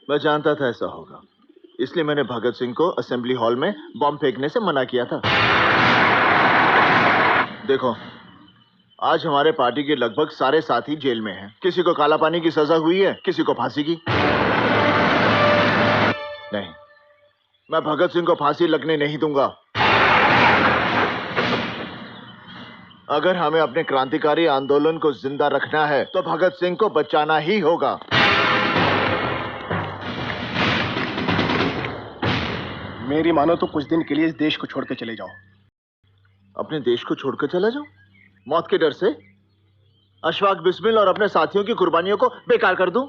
मैं जानता था ऐसा होगा, इसलिए मैंने भगत सिंह को असेंबली हॉल में बॉम्ब फेंकने से मना किया था। देखो, आज हमारे पार्टी के लगभग सारे साथी जेल में हैं। किसी को काला पानी की सजा हुई है, किसी को फांसी की। नहीं, मैं भगत सिंह को फांसी लगने नहीं दूंगा। अगर हमें अपने क्रांतिकारी आंदोलन को जिंदा रखना है तो भगत सिंह को बचाना ही होगा। मेरी मानो तो कुछ दिन के लिए इस देश को छोड़ के चले जाओ। अपने देश को छोड़कर चला जाओ? मौत के डर से? अशफाक बिस्मिल और अपने साथियों की कुर्बानियों को बेकार कर दूं?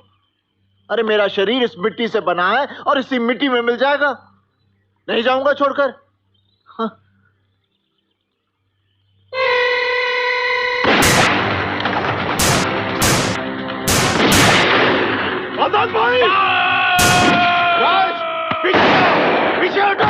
अरे मेरा शरीर इस मिट्टी से बना है और इसी मिट्टी में मिल जाएगा। नहीं जाऊंगा छोड़कर। हाँ। आजाद भाई! राज, पीछे हटो!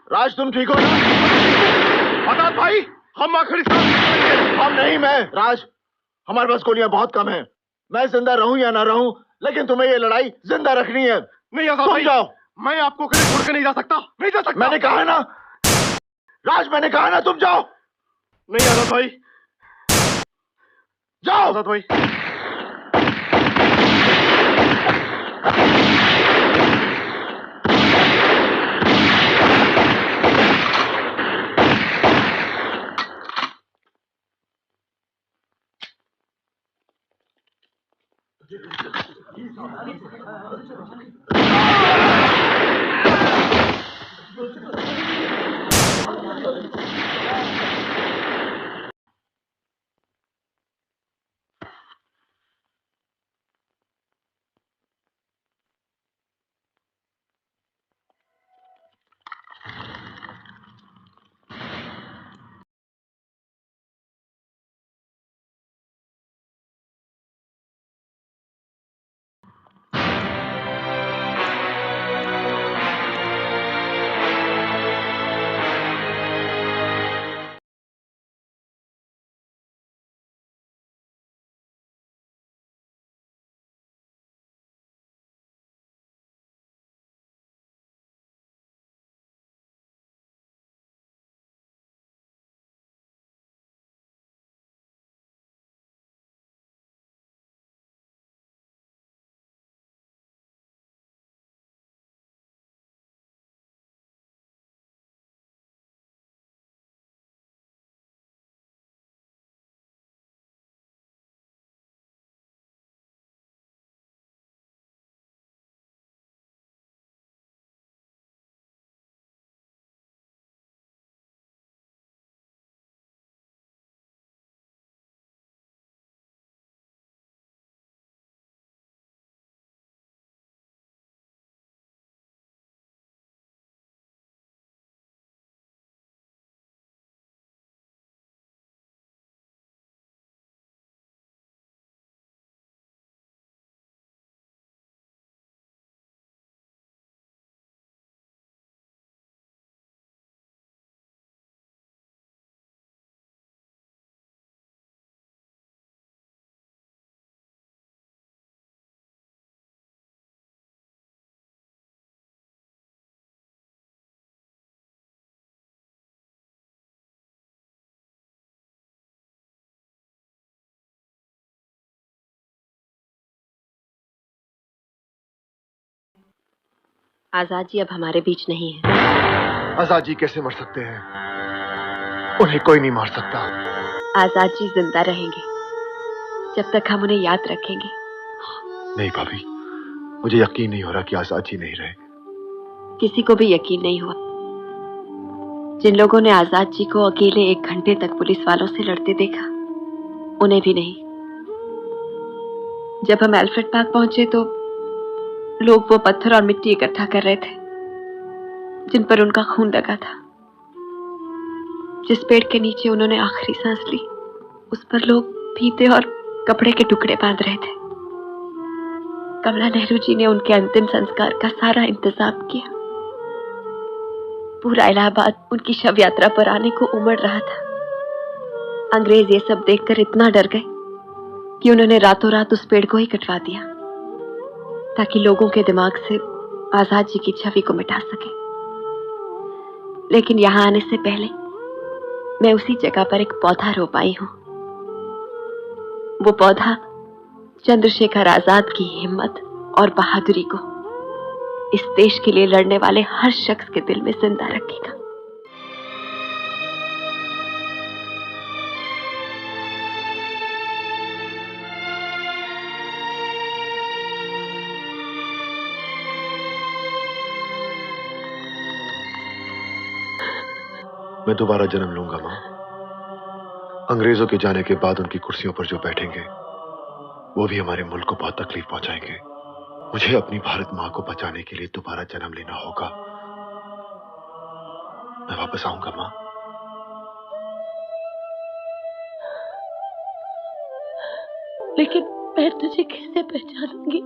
राज, तुम ठीक हो ना? आजाद भाई, हम आखिरी सांस लेंगे। हम नहीं, मैं। राज, हमारे पास गोलियां बहुत कम हैं। मैं जिंदा रहूं या ना रहूं, लेकिन तुम्हें ये लड़ाई जिंदा रखनी है। नहीं आजाद भाई, जाओ। मैं आपको कहीं छोड़ के नहीं जा सकता। नहीं जा सकता। मैंने कहा ना राज, मैंने कहा ना तुम जाओ। नहीं आजाद भाई, जाओ। आजाद भाई। आजाद जी अब हमारे बीच नहीं है। आजाद जी कैसे मर सकते हैं? उन्हें कोई नहीं मार सकता। आजाद जी जिंदा रहेंगे जब तक हम उन्हें याद रखेंगे। नहीं भाभी, मुझे यकीन नहीं हो रहा कि आजाद जी नहीं रहे। किसी को भी यकीन नहीं हुआ। जिन लोगों ने आजाद जी को अकेले 1 घंटे तक पुलिस वालों से लड़ते देखा, उन्हें भी नहीं। जब हम एल्फ्रेड पार्क पहुंचे तो लोग वो पत्थर और मिट्टी इकट्ठा कर रहे थे जिन पर उनका खून लगा था। जिस पेड़ के नीचे उन्होंने आखिरी सांस ली, उस पर लोग फीते और कपड़े के टुकड़े बांध रहे थे। कमला नेहरू जी ने उनके अंतिम संस्कार का सारा इंतजाम किया। पूरा इलाहाबाद उनकी शव यात्रा पर आने को उमड़ रहा था। अंग्रेज ये सब देखकर इतना डर गए कि उन्होंने रातों रात उस पेड़ को ही कटवा दिया ताकि लोगों के दिमाग से आजाद जी की छवि को मिटा सके। लेकिन यहां आने से पहले मैं उसी जगह पर एक पौधा रोपाई हूं। वो पौधा चंद्रशेखर आजाद की हिम्मत और बहादुरी को इस देश के लिए लड़ने वाले हर शख्स के दिल में जिंदा रखेगा। मैं दोबारा जन्म लूंगा मां। अंग्रेजों के जाने के बाद उनकी कुर्सियों पर जो बैठेंगे वो भी हमारे मुल्क को बहुत तकलीफ पहुंचाएंगे। मुझे अपनी भारत मां को बचाने के लिए दोबारा जन्म लेना होगा। मैं वापस आऊंगा मां। लेकिन मैं तुझे कैसे पहचानूंगी?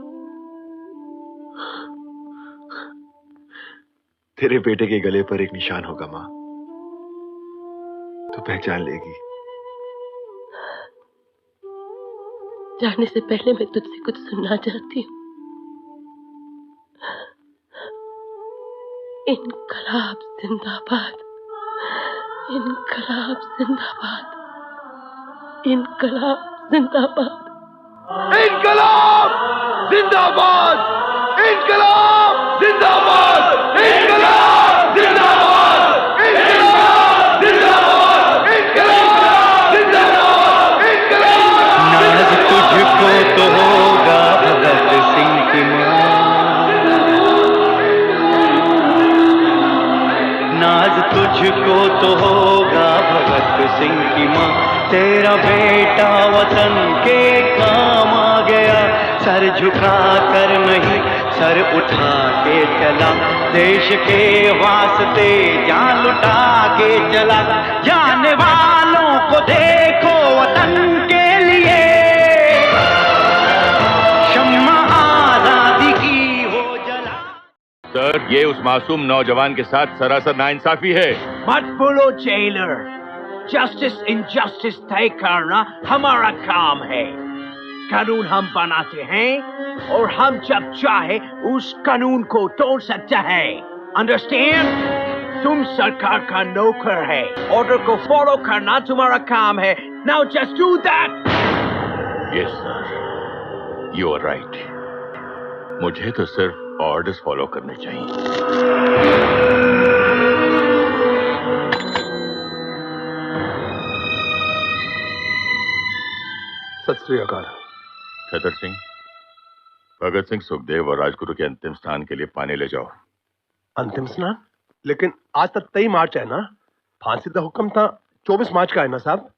तेरे बेटे के गले पर एक निशान होगा मां, तो पहचान लेगी। जाने से पहले मैं तुझसे कुछ सुनना चाहती हूँ। इनकलाब जिंदाबाद, इनकलाब जिंदाबाद, इनकलाब जिंदाबाद, इनकलाब जिंदाबाद, इनकलाब जिंदाबाद, इनकलाब जिंदाबाद, इनकलाब जिंदाबाद, इनकलाब जिंदाबाद, इनकलाब। नाज तुझको तो होगा भगत सिंह की मां, नाज तुझको तो होगा भगत सिंह की मां। तेरा बेटा वतन के काम आ गया, सर झुका कर नहीं सर उठा के चला। देश के वास्ते जान लुटा के चला। जाने वालों को देखो वतन के लिए, शम्मा आजादी की हो जला। सर, ये उस मासूम नौजवान के साथ सरासर नाइंसाफी है। मत बोलो जेलर, जस्टिस इनजस्टिस तय करना हमारा काम है। कानून हम बनाते हैं और हम जब चाहे उस कानून को तोड़ सकते हैं। अंडरस्टैंड? तुम सरकार का नौकर है, ऑर्डर को फॉलो करना तुम्हारा काम है। Now just do that. Yes sir, you are right. मुझे तो सिर्फ ऑर्डर्स फॉलो करने चाहिए। सत श्री अकाल। छतर सिंह, भगत सिंह, सुखदेव और राजगुरु के अंतिम स्नान के लिए पानी ले जाओ। अंतिम स्नान? लेकिन आज तक 23 मार्च है ना? फांसी का हुक्म था 24 मार्च का है ना साहब?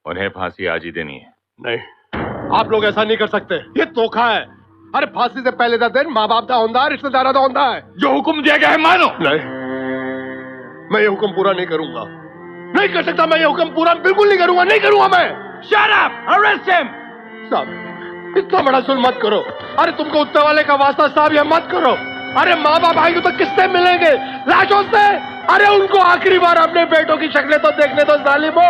उन्हें फांसी आज ही देनी है। नहीं, आप लोग ऐसा नहीं कर सकते। ये धोखा है। अरे फांसी से पहले का दिन माँ बाप का होंदा, रिश्तेदार का होंदा है। जो हुक्म दिया गया है मानो। नहीं, मैं ये हुक्म पूरा नहीं करूंगा। नहीं कर सकता मैं ये हुक्म पूरा, बिल्कुल नहीं करूंगा, नहीं करूंगा मैं। Shut up! Arrest him! साहब, इतना बड़ा जुल्म मत करो। अरे तुमको उत्तर वाले का वास्ता साहब, ये मत करो। अरे माँ बाप आएंगे तो किससे मिलेंगे? लाशों से। अरे उनको आखिरी बार अपने बेटों की शक्लें तो देखने दो जालिमो।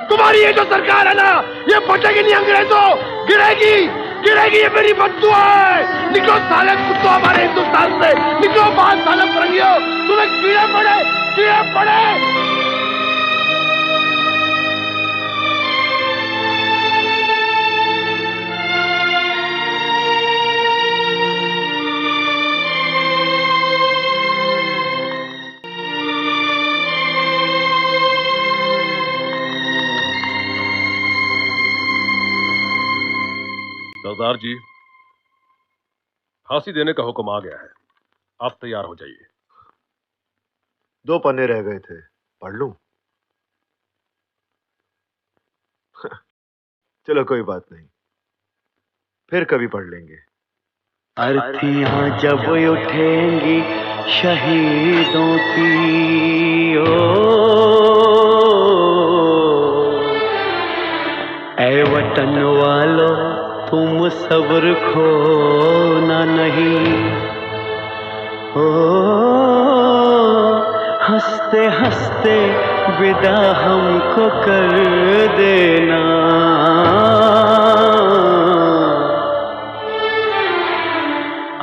तुम्हारी ये जो सरकार है ना, ये फटेगी नहीं अंग्रेजों, गिरेगी, गिरेगी। ये मेरी बद्दुआ है। निकलो साले कुत्तों हमारे हिंदुस्तान से, निकलो बाहर साले फरंगियों। तुम्हें कीड़े पड़े, कीड़े पड़े। सरदार जी, फांसी देने का हुक्म आ गया है। आप तैयार हो जाइए। 2 पन्ने रह गए थे, पढ़ लूं? चलो कोई बात नहीं, फिर कभी पढ़ लेंगे। अर्थियां जब उठेंगी शहीदों की, ओ ऐ वतन वालों तुम सब्र खो न नहीं। ओ हंसते हंसते विदा हमको कर देना।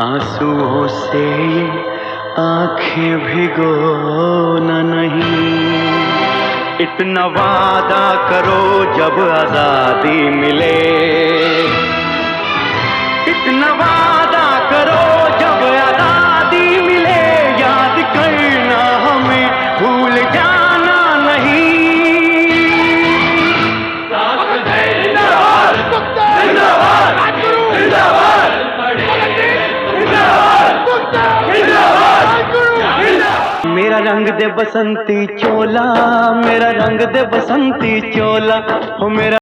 आंसुओं से आंखें भिगोना नहीं। इतना वादा करो जब आजादी मिले, इतना वादा करो जब आजादी मिले। याद करना हमें, भूल जाना नहीं। मेरा रंग दे बसंती चोला, मेरा रंग दे बसंती चोला, हो मेरा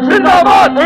जिंदाबाद।